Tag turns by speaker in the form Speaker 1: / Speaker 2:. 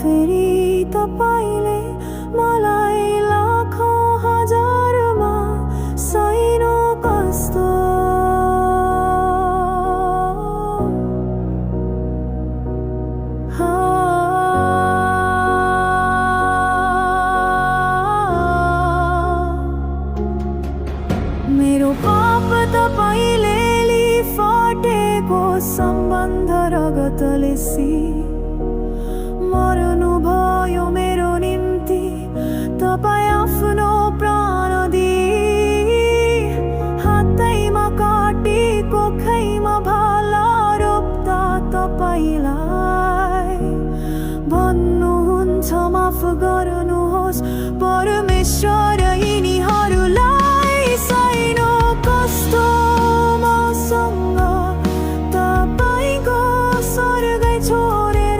Speaker 1: फेरि तपाईँले मलाई लाखौँ हजारमा सैनो कस्तो मेरो पाप तपाईँले लिफाटेको सम्बन्ध रगतले